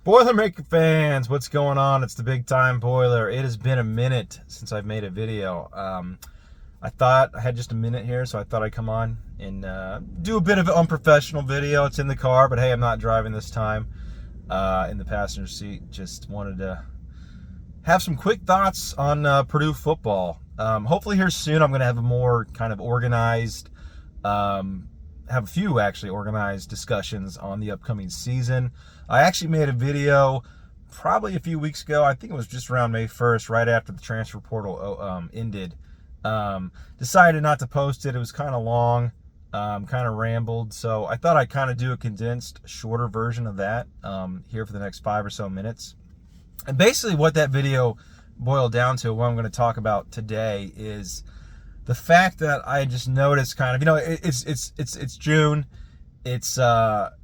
Boilermaker fans, what's going on? It's the Big Time Boiler. It has been a minute since I've made a video. I thought I had just a minute here, so I thought I'd come on and do a bit of an unprofessional video. It's in the car, but hey, I'm not driving this time in the passenger seat. Just wanted to have some quick thoughts on Purdue football. Hopefully here soon I'm going to have a more kind of organized, have a few actually organized discussions on the upcoming season. I actually made a video probably a few weeks ago. I think it was just around May 1st, right after the transfer portal ended. Decided not to post it. It was kind of long, kind of rambled. So I thought I'd kind of do a condensed, shorter version of that here for the next 5 or so minutes. And basically what that video boiled down to, what I'm going to talk about today, is the fact that I just noticed kind of, it's June. It's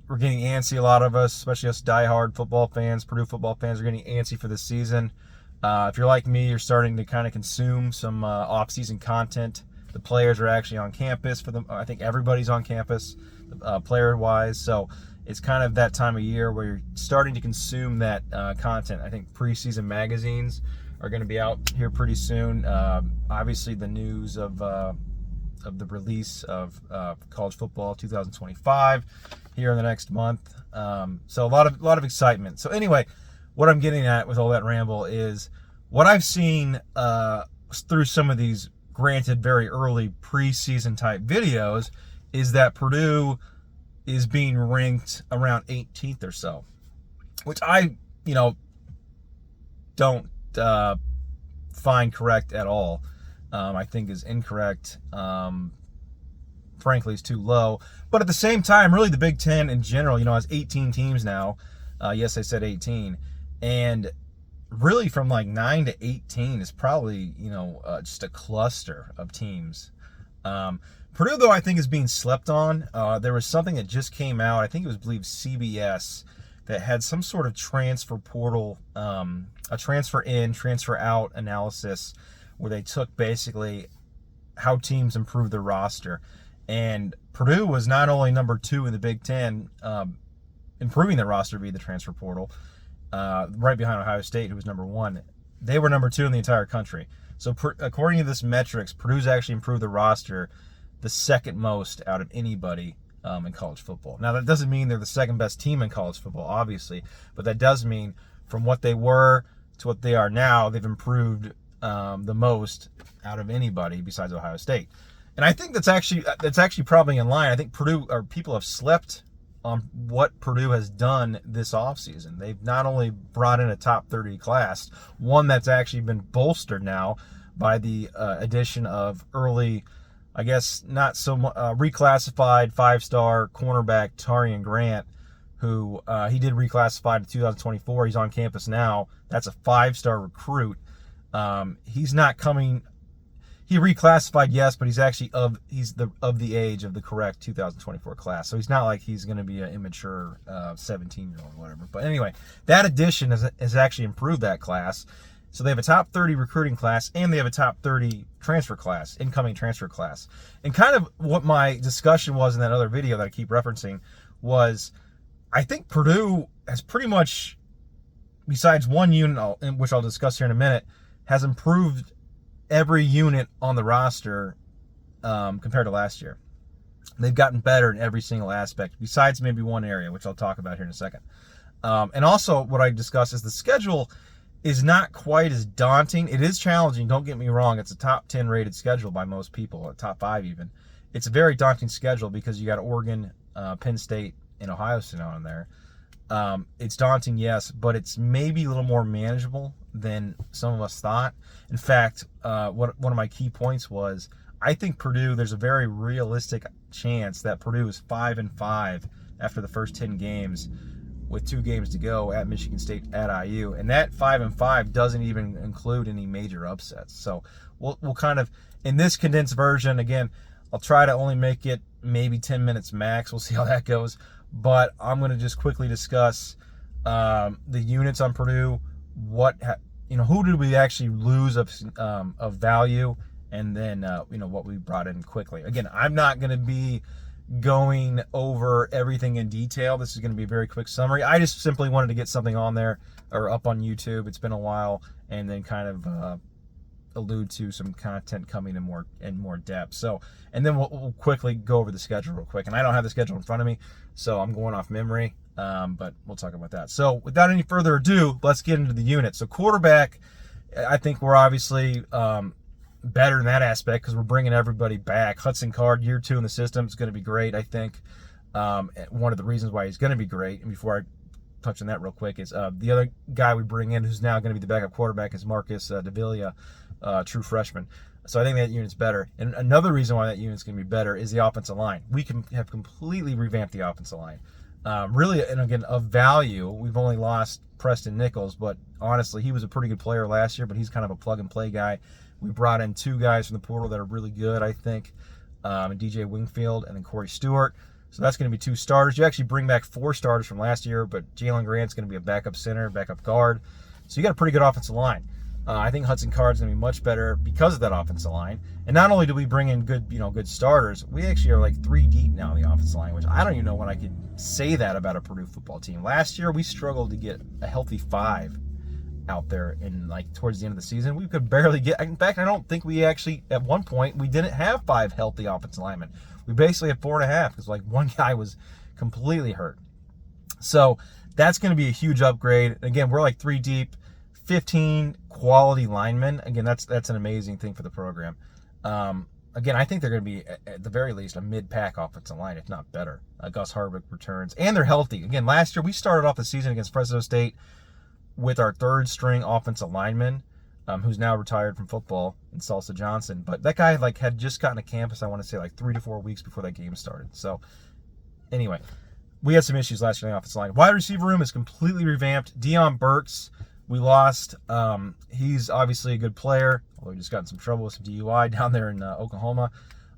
we're getting antsy, a lot of us, especially us diehard football fans, Purdue football fans, are getting antsy for the season. If you're like me, you're starting to kind of consume some off-season content. The players are actually on campus for them. I think everybody's on campus, player-wise. So it's kind of that time of year where you're starting to consume that content. I think preseason magazines are going to be out here pretty soon. Obviously, the news of the release of college football 2025 here in the next month. So a lot of excitement. So anyway, what I'm getting at with all that ramble is what I've seen through some of these, granted, very early preseason type videos, is that Purdue is being ranked around 18th or so, which I, don't find correct at all. I think is incorrect. Frankly, is too low. But at the same time, really the Big Ten in general, has 18 teams now. Yes, I said 18. And really from like 9 to 18 is probably, just a cluster of teams. Purdue, though, I think is being slept on. There was something that just came out, I think it was, CBS, that had some sort of transfer portal, a transfer in, transfer out analysis, where they took basically how teams improved their roster. And Purdue was not only number 2 in the Big Ten, improving their roster via the transfer portal, right behind Ohio State, who was number 1. They were number 2 in the entire country. So according to this metrics, Purdue's actually improved the roster the second most out of anybody in college football. Now, that doesn't mean they're the second best team in college football, obviously, but that does mean from what they were to what they are now, they've improved the most out of anybody besides Ohio State. And I think that's actually probably in line. I think people have slept on what Purdue has done this offseason. They've not only brought in a top 30 class, one that's actually been bolstered now by the addition of early, I guess, not so reclassified 5-star cornerback Tarian Grant, who he did reclassify to 2024. He's on campus now. That's a 5-star recruit. He's not coming. He reclassified, yes, but he's actually of the age of the correct 2024 class. So he's not like he's going to be an immature 17-year-old or whatever. But anyway, that addition has actually improved that class. So they have a top 30 recruiting class, and they have a top 30 transfer class, incoming transfer class. And kind of what my discussion was in that other video that I keep referencing was, I think Purdue has pretty much, besides one unit, which I'll discuss here in a minute, has improved every unit on the roster compared to last year. They've gotten better in every single aspect, besides maybe one area, which I'll talk about here in a second. And also what I discussed is the schedule is not quite as daunting. It is challenging, don't get me wrong. It's a top 10 rated schedule by most people, a top 5 even. It's a very daunting schedule because you got Oregon, Penn State, and Ohio State on there. It's daunting, yes, but it's maybe a little more manageable than some of us thought. In fact, one of my key points was, I think Purdue, there's a very realistic chance that Purdue is 5-5 after the first 10 games, with 2 games to go at Michigan State, at IU. And that 5-5 doesn't even include any major upsets. So we'll kind of, in this condensed version, again, I'll try to only make it maybe 10 minutes max. We'll see how that goes. But I'm going to just quickly discuss the units on Purdue, who did we actually lose of value, and then what we brought in quickly. Again, I'm not going to be going over everything in detail. This is going to be a very quick summary. I just simply wanted to get something on there or up on YouTube. It's been a while, and then kind of allude to some content coming in more depth. So, and then we'll quickly go over the schedule real quick. And I don't have the schedule in front of me, so I'm going off memory, but we'll talk about that. So without any further ado, let's get into the unit. So quarterback, I think we're obviously better in that aspect because we're bringing everybody back. Hudson Card, year 2 in the system, is going to be great, I think. One of the reasons why he's going to be great, and before I touch on that real quick, is the other guy we bring in who's now going to be the backup quarterback is Marcus Davila, true freshman. So I think that unit's better. And another reason why that unit's going to be better is the offensive line. We have completely revamped the offensive line. Really, and again, of value, we've only lost Preston Nichols, but honestly, he was a pretty good player last year, but he's kind of a plug-and-play guy. We brought in 2 guys from the portal that are really good, I think, DJ Wingfield and then Corey Stewart. So that's going to be 2 starters. You actually bring back 4 starters from last year, but Jalen Grant's going to be a backup center, backup guard. So you got a pretty good offensive line. I think Hudson Card's going to be much better because of that offensive line. And not only do we bring in good starters, we actually are like 3 deep now in the offensive line, which I don't even know when I could say that about a Purdue football team. Last year, we struggled to get a healthy 5 out there in towards the end of the season. We could barely get, in fact, I don't think we actually, at one point, we didn't have 5 healthy offensive linemen. We basically had 4.5 because one guy was completely hurt. So that's going to be a huge upgrade. Again, we're 3 deep, 15 quality linemen. Again, that's an amazing thing for the program. Again, I think they're going to be, at the very least, a mid-pack offensive line, if not better. Gus Harvick returns, and they're healthy. Again, last year, we started off the season against Fresno State with our 3rd-string offensive lineman, who's now retired from football, in Salsa Johnson. But that guy had just gotten to campus, I want to say 3 to 4 weeks before that game started. So anyway, we had some issues last year on the offensive line. Wide receiver room is completely revamped. Deion Burks, we lost. He's obviously a good player, although he just got in some trouble with some DUI down there in Oklahoma.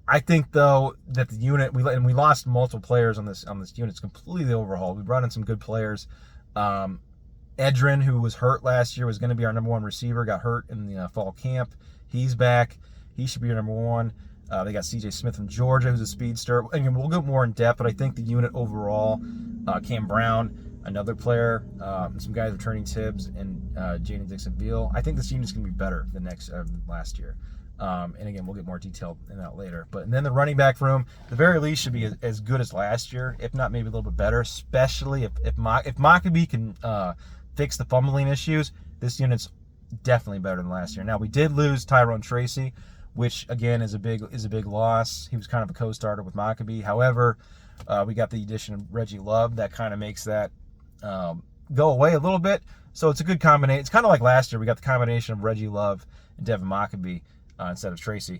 I think, though, that the unit, we lost multiple players on this unit. It's completely overhauled. We brought in some good players. Edrin, who was hurt last year, was going to be our number 1 receiver, got hurt in the fall camp. He's back. He should be our number 1. They got C.J. Smith from Georgia, who's a speedster. Again, we'll go more in depth, but I think the unit overall, Cam Brown, another player, some guys returning Tibbs, and Jaden Dixon-Beal. I think this unit's going to be better than last year. And again, we'll get more detail in that later. And then the running back room, at the very least, should be as good as last year, if not maybe a little bit better, especially if Maccabee can fix the fumbling issues. This unit's definitely better than last year. Now, we did lose Tyrone Tracy, which again is a big loss. He was kind of a co-starter with Maccabee. However, we got the addition of Reggie Love. That kind of makes that go away a little bit. So it's a good combination. It's kind of like last year. We got the combination of Reggie Love and Devin Maccabee instead of Tracy.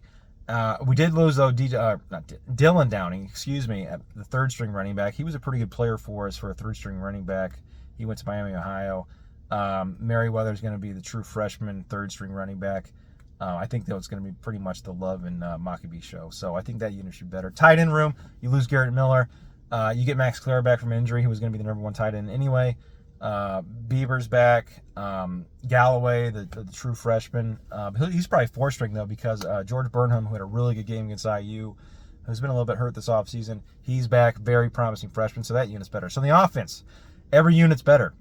We did lose, though, Dylan Downing, at the 3rd-string running back. He was a pretty good player for us for a 3rd-string running back. He went to Miami, Ohio. Merriweather is going to be the true freshman 3rd-string running back. I think, though, it's going to be pretty much the Love and Maccabee show. So I think that unit should be better. Tight end room, you lose Garrett Miller. You get Max Clara back from injury, who was going to be the number 1 tight end anyway. Bieber's back. Galloway, the true freshman. He's probably 4th-string, though, because George Burnham, who had a really good game against IU, who's been a little bit hurt this offseason, he's back. Very promising freshman, so that unit's better. So the offense, every unit's better.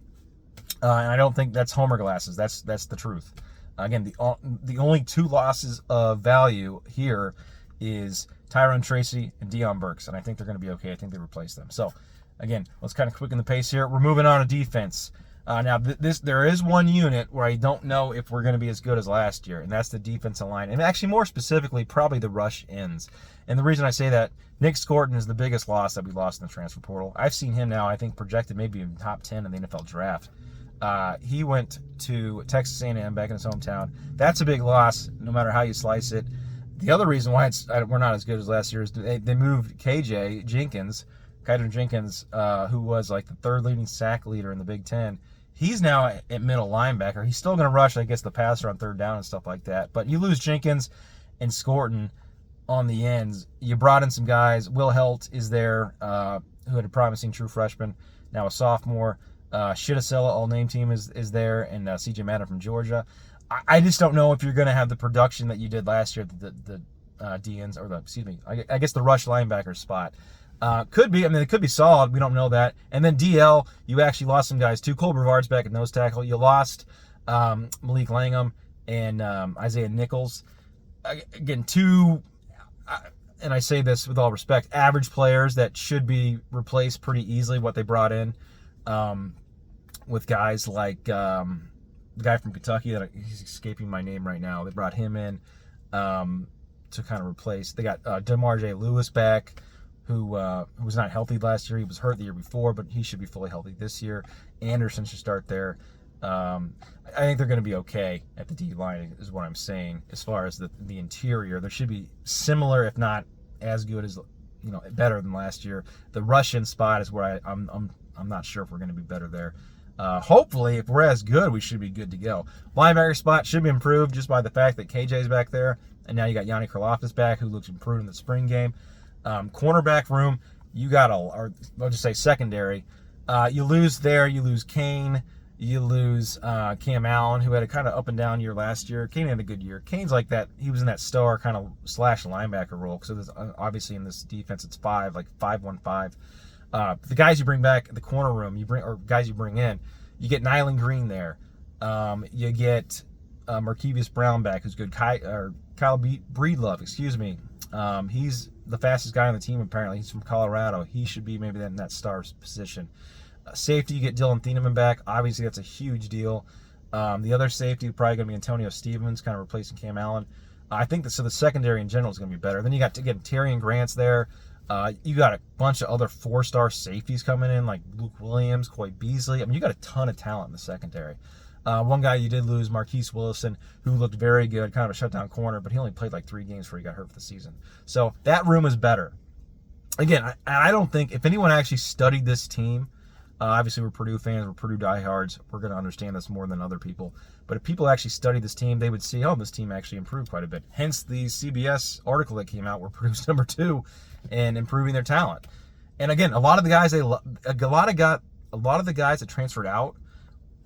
And I don't think that's homer glasses. That's the truth. Again, the only 2 losses of value here is Tyrone Tracy and Deion Burks, and I think they're going to be okay. I think they replace them. So, again, let's kind of quicken the pace here. We're moving on to defense. Now, there is one unit where I don't know if we're going to be as good as last year, and that's the defensive line. And actually, more specifically, probably the rush ends. And the reason I say that, Nick Scorton is the biggest loss that we lost in the transfer portal. I've seen him now, I think, projected maybe in top 10 in the NFL draft. He went to Texas A&M back in his hometown. That's a big loss, no matter how you slice it. The other reason why we're not as good as last year is they moved Kydron Jenkins, who was the 3rd leading sack leader in the Big Ten. He's now at middle linebacker. He's still going to rush, I guess, the passer on 3rd down and stuff like that. But you lose Jenkins and Scorton on the ends. You brought in some guys. Will Helt is there, who had a promising true freshman, now a sophomore. Shittasella, all-name team, is there, and C.J. Madden from Georgia. I just don't know if you're going to have the production that you did last year, the DNs, or I guess the rush linebacker spot. Could be. I mean, it could be solid. We don't know that. And then DL, you actually lost some guys too. Cole Brevard's back at nose tackle. You lost Malik Langham and Isaiah Nichols. Again, two, and I say this with all respect, average players that should be replaced pretty easily, what they brought in, with guys like the guy from Kentucky, that he's escaping my name right now. They brought him in to kind of replace. They got DeMar J. Lewis back, who was not healthy last year. He was hurt the year before, but he should be fully healthy this year. Anderson should start there. I think they're going to be okay at the D line, is what I'm saying. As far as the interior, there should be similar, if not as good as, better than last year. The Russian spot is where I'm not sure if we're going to be better there. Hopefully, if we're as good, we should be good to go. Linebacker spot should be improved just by the fact that KJ's back there, and now you got Yanni Karlaftis back, who looks improved in the spring game. Cornerback room, you got or I'll just say secondary. You lose there, you lose Kane, you lose Cam Allen, who had a kind of up and down year last year. Kane had a good year. Kane's like that. He was in that star kind of / linebacker role, because obviously in this defense it's 5-1-5. The guys you bring back the corner room, guys you bring in, you get Nyland Green there. You get Markevius Brown back, who's good. Kyle Breedlove, excuse me. He's the fastest guy on the team, apparently. He's from Colorado. He should be maybe in that star position. Safety, you get Dylan Thieneman back. Obviously, that's a huge deal. The other safety probably going to be Antonio Stevens, kind of replacing Cam Allen. I think that, so the secondary in general is going to be better. Then you got, again, Terrion Grant's there. You got a bunch of other 4-star safeties coming in, like Luke Williams, Coy Beasley. I mean, you got a ton of talent in the secondary. One guy you did lose, Marquise Willison, who looked very good, kind of a shutdown corner, but he only played like 3 games before he got hurt for the season. So that room is better. Again, I don't think, if anyone actually studied this team, obviously we're Purdue fans, we're Purdue diehards, we're going to understand this more than other people. But if people actually studied this team, they would see, this team actually improved quite a bit. Hence the CBS article that came out where Purdue's number 2 in improving their talent. And again, a lot of the guys that transferred out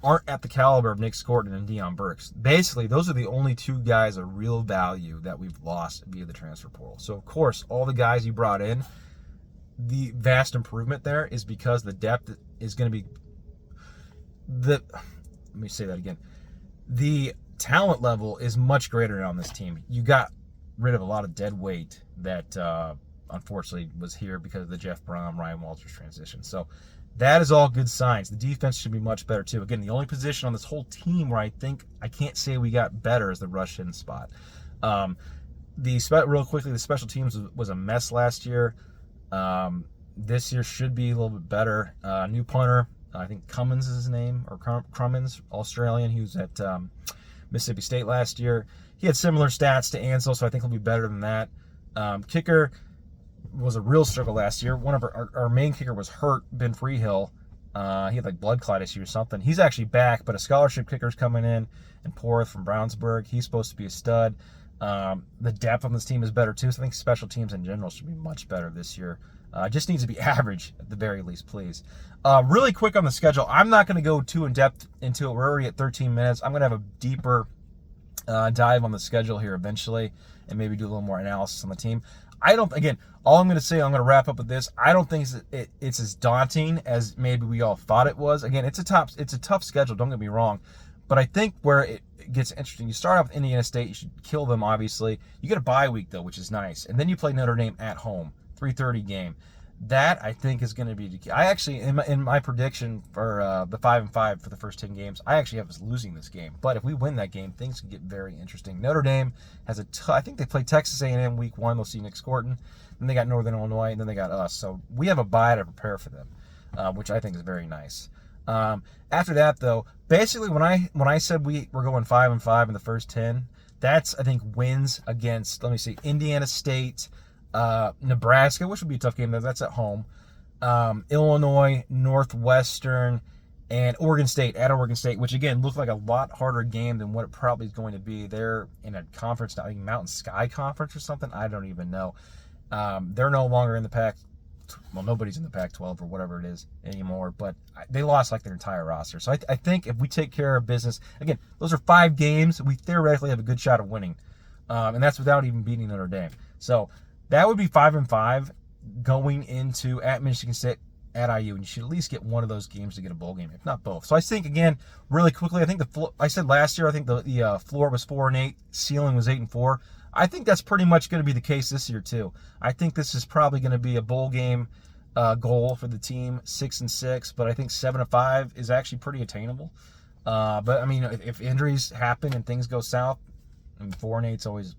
aren't at the caliber of Nick Scorton and Deion Burks. Basically, those are the only 2 guys of real value that we've lost via the transfer portal. So, of course, all the guys you brought in, the vast improvement there is because the depth is going to be let me say that again. The talent level is much greater now on this team. You got rid of a lot of dead weight that unfortunately was here because of the Jeff Brom, Ryan Walters transition. So that is all good signs. The defense should be much better too. Again, the only position on this whole team where I think I can't say we got better is the Russian spot. Real quickly, the special teams was a mess last year. This year should be a little bit better. New punter, I think Cummins is his name, or Crummins, Australian. He was at Mississippi State last year. He had similar stats to Ansel, so I think he'll be better than that. Kicker was a real struggle last year. One of our main kicker was hurt, Ben Freehill. He had like blood clot issue or something. He's actually back, but a scholarship kicker's coming in, and Porth from Brownsburg. He's supposed to be a stud. The depth on this team is better too, so I think special teams in general should be much better this year. Just needs to be average at the very least, please. Really quick on the schedule. I'm not going to go too in depth into it. We're already at 13 minutes. I'm going to have a deeper dive on the schedule here eventually, and maybe do a little more analysis on the team. All I'm going to say, I'm going to wrap up with this. I don't think it's as daunting as maybe we all thought it was. Again, it's a tough schedule, don't get me wrong. But I think where it gets interesting, you start off with Indiana State, you should kill them, obviously. You get a bye week, though, which is nice. And then you play Notre Dame at home, 3:30 game. That, I think, is going to be the key. I actually, in my prediction for the 5-5 for the first 10 games, I actually have us losing this game. But if we win that game, things can get very interesting. Notre Dame has I think they play Texas A&M week 1. They'll see Nick Scorton. Then they got Northern Illinois, and then they got us. So we have a bye to prepare for them, which I think is very nice. After that, though, basically when I said we're going 5-5 in the first 10, that's, I think, wins against, let me see, Indiana State, Nebraska, which would be a tough game, though. That's at home. Illinois, Northwestern, and Oregon State, at Oregon State, which, again, looked like a lot harder game than what it probably is going to be. They're in a conference now, Mountain Sky Conference or something. I don't even know. They're no longer in the Pac. Well, nobody's in the Pac-12 or whatever it is anymore, but they lost like their entire roster. So I think if we take care of business, again, those are 5 games, we theoretically have a good shot of winning. And that's without even beating Notre Dame. So that would be 5-5. going into at Michigan State, at IU, and you should at least get one of those games to get a bowl game, if not both. So I think, again, really quickly, I think I said last year, I think the floor was 4-8, ceiling was 8-4. I think that's pretty much going to be the case this year too. I think this is probably going to be a bowl game goal for the team, 6-6, but I think 7-5 is actually pretty attainable. But I mean, if injuries happen and things go south, I mean, 4-8 is always,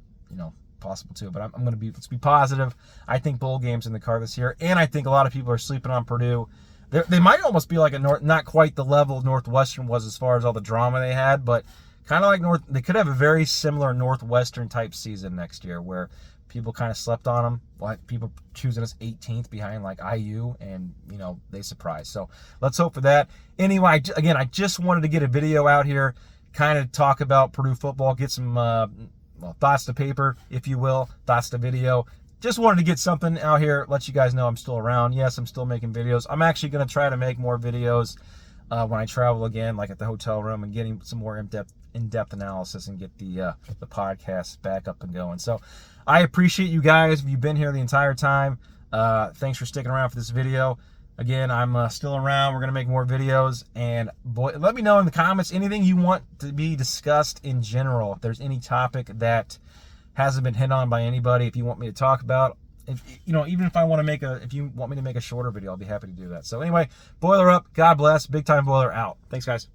possible too. But let's be positive. I think bowl games in the car this year, and I think a lot of people are sleeping on Purdue. They might almost be like not quite the level Northwestern was as far as all the drama they had, but kind of like they could have a very similar Northwestern type season next year where people kind of slept on them, like people choosing us 18th behind like IU, and they surprised. So let's hope for that. Anyway, again, I just wanted to get a video out here, kind of talk about Purdue football, get some thoughts to paper, if you will, thoughts to video. Just wanted to get something out here, let you guys know I'm still around. Yes, I'm still making videos. I'm actually going to try to make more videos when I travel again, like at the hotel room, and getting some more in-depth analysis and get the podcast back up and going. So I appreciate you guys. If you've been here the entire time, thanks for sticking around for this video. Again, I'm still around. We're going to make more videos. And boy, let me know in the comments anything you want to be discussed in general. If there's any topic that hasn't been hit on by anybody, if you want me to talk about, even if you want me to make a shorter video, I'll be happy to do that. So anyway, Boiler up. God bless. Big Time Boiler out. Thanks, guys.